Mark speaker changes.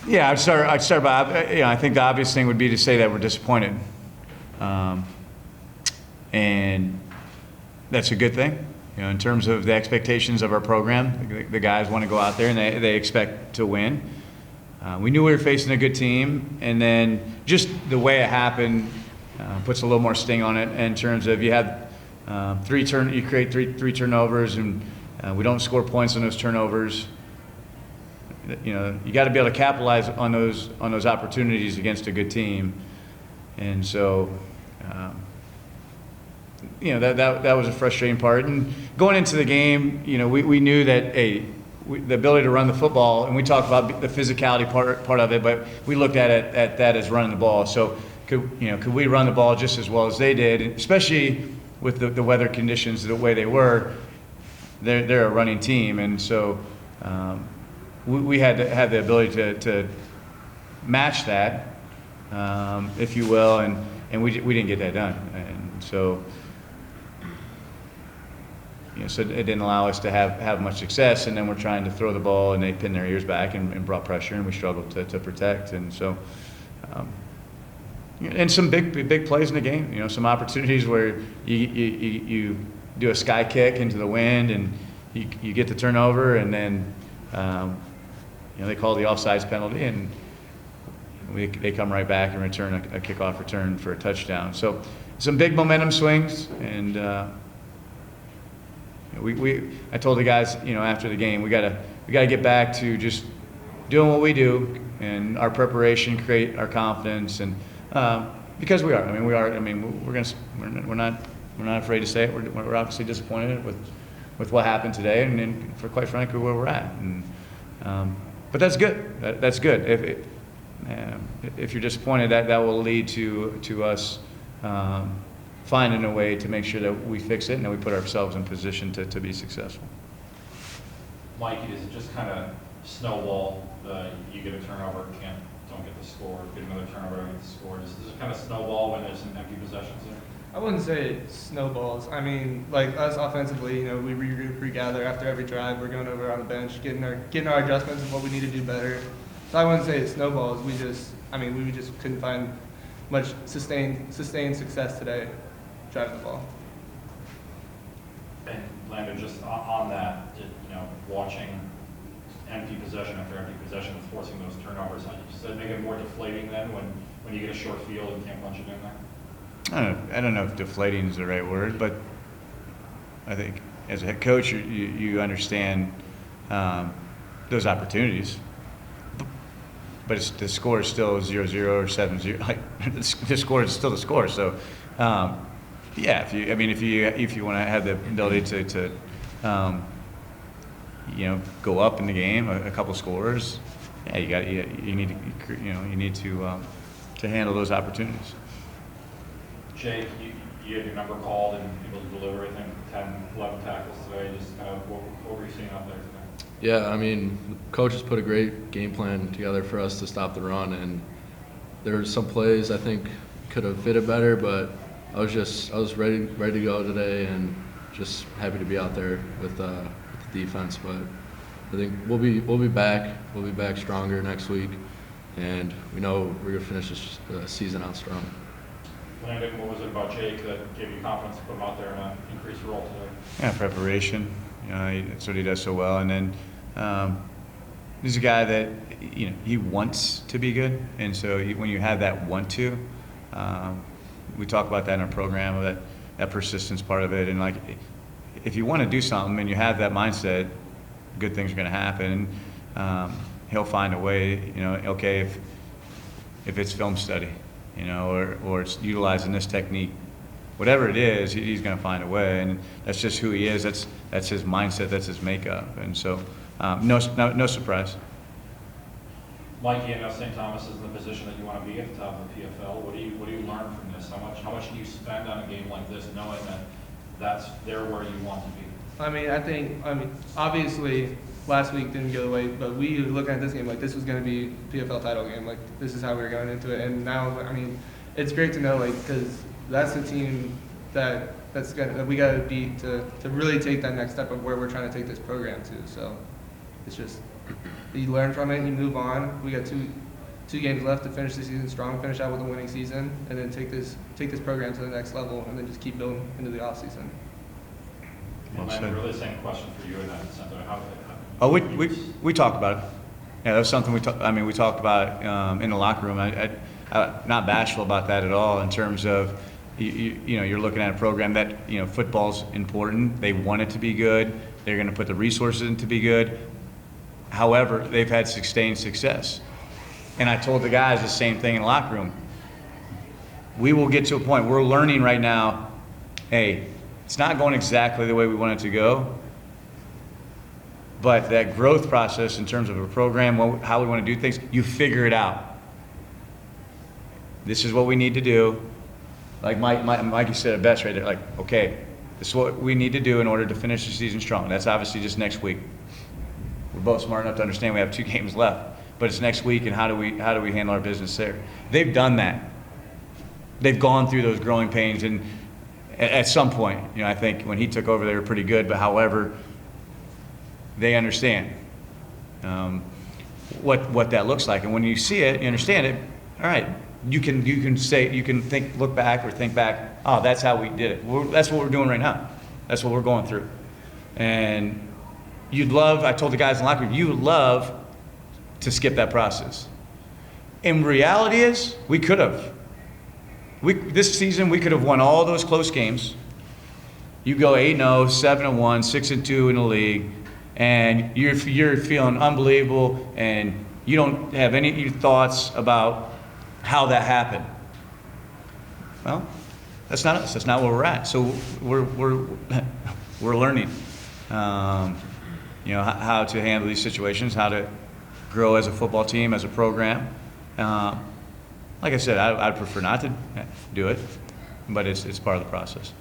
Speaker 1: Yeah, I'd start by, I think the obvious thing would be to say that we're disappointed. And that's a good thing, in terms of the expectations of our program. The guys want to go out there and they expect to win. We knew we were facing a good team, and then just the way it happened puts a little more sting on it in terms of you have you create three turnovers, and we don't score points on those turnovers. You got to be able to capitalize on those opportunities against a good team, and so that was a frustrating part. And going into the game, we knew that the ability to run the football, and we talked about the physicality part of it, but we looked at that as running the ball. So could we run the ball just as well as they did, especially with the weather conditions the way they were? They're a running team, and so we had to have the ability to match that, if you will, and we didn't get that done, and so. So it didn't allow us to have much success, and then we're trying to throw the ball, and they pinned their ears back and brought pressure, and we struggled to protect. And so, and some big plays in the game. Some opportunities where you do a sky kick into the wind, and you get the turnover, and then they call the offsides penalty, and they come right back and return a kickoff return for a touchdown. So some big momentum swings, and. I told the guys, after the game, we gotta get back to just doing what we do, and our preparation, create our confidence, and because we are. We're not afraid to say it. We're obviously disappointed with what happened today, and for quite frankly where we're at. And but that's good. That's good. If you're disappointed, that will lead to us. Finding a way to make sure that we fix it and that we put ourselves in position to be successful.
Speaker 2: Mikey, does it just kind of snowball? You get a turnover, don't get the score, get another turnover, don't get the score. Does it kind of snowball when there's some empty possessions there?
Speaker 3: I wouldn't say it snowballs. Like us offensively, we regroup, regather after every drive. We're going over on the bench, getting our adjustments and what we need to do better. So I wouldn't say it snowballs. We just couldn't find much sustained success today. Driving the ball.
Speaker 2: And Landon, just on that, watching empty possession after empty possession and forcing those turnovers, does that make it more deflating then when you get a short field and can't punch it in there?
Speaker 1: I don't know if deflating is the right word, but I think as a head coach, you understand those opportunities. But the score is still 0-0 or 7-0. The score is still the score. So. Yeah, if you want to have the ability to go up in the game a couple scores, yeah, you need to handle those opportunities.
Speaker 2: Jake, you had your number called and able to deliver, I think, 10, 11 tackles today. Just what were you seeing out there today?
Speaker 4: Yeah, the coaches put a great game plan together for us to stop the run, and there were some plays I think could have fitted better, but I was ready to go today, and just happy to be out there with the defense. But I think we'll be back. We'll be back stronger next week, and we know we're gonna finish this season out strong.
Speaker 2: Landon, what was it about Jake that gave you confidence to put him out there in an increased role today?
Speaker 1: Yeah, preparation. That's what he does so well. And then he's a guy that he wants to be good, and so when you have that want to. We talk about that in our program, that persistence part of it, and like if you want to do something and you have that mindset, good things are going to happen. He'll find a way. Okay, if it's film study, or it's utilizing this technique, whatever it is, he's going to find a way, and that's just who he is. That's his mindset. That's his makeup, and so no surprise.
Speaker 2: Mikey, I know St. Thomas is in the position that you want to be at the top of the PFL. What do you learn from this? How much do you spend on a game like this, knowing that they're where you want to be?
Speaker 3: Obviously last week didn't go the way, but we were looking at this game like this was going to be a PFL title game. Like this is how we were going into it, and now it's great to know because that's the team that we got to beat to really take that next step of where we're trying to take this program to. So it's just you learn from it and you move on. We got two games left to finish the season strong, finish out with a winning season, and then take this program to the next level, and then just keep building into the off season.
Speaker 2: And then really the same question for you in that sense.
Speaker 1: Oh, we talked about it. Yeah, that was something we talked about in the locker room. I'm not bashful about that at all in terms of, you know, you're looking at a program that, you know, football's important. They want it to be good. They're going to put the resources in to be good. However, they've had sustained success. And I told the guys the same thing in the locker room. We will get to a point, we're learning right now, hey, it's not going exactly the way we want it to go, but that growth process in terms of a program, how we want to do things, you figure it out. This is what we need to do. Like Mikey said it best right there, like, okay, this is what we need to do in order to finish the season strong. That's obviously just next week. We're both smart enough to understand we have 2 games left, but it's next week, and how do we handle our business there? They've done that. They've gone through those growing pains, and at some point, you know, I think when he took over, they were pretty good, but however, they understand what that looks like, and when you see it, you understand it. All right, you can look back or think back. Oh, that's how we did it. That's what we're doing right now. That's what we're going through. And you'd love. I told the guys in the locker room, you would love to skip that process. And reality is, we could have. This season, we could have won all those close games. You go 8-0, 7-1, 6-2 in the league, and you're feeling unbelievable, and you don't have any thoughts about how that happened. Well, that's not us. That's not where we're at. So we're learning, you know, how to handle these situations, how to grow as a football team, as a program. Like I said, I'd prefer not to do it, but it's part of the process.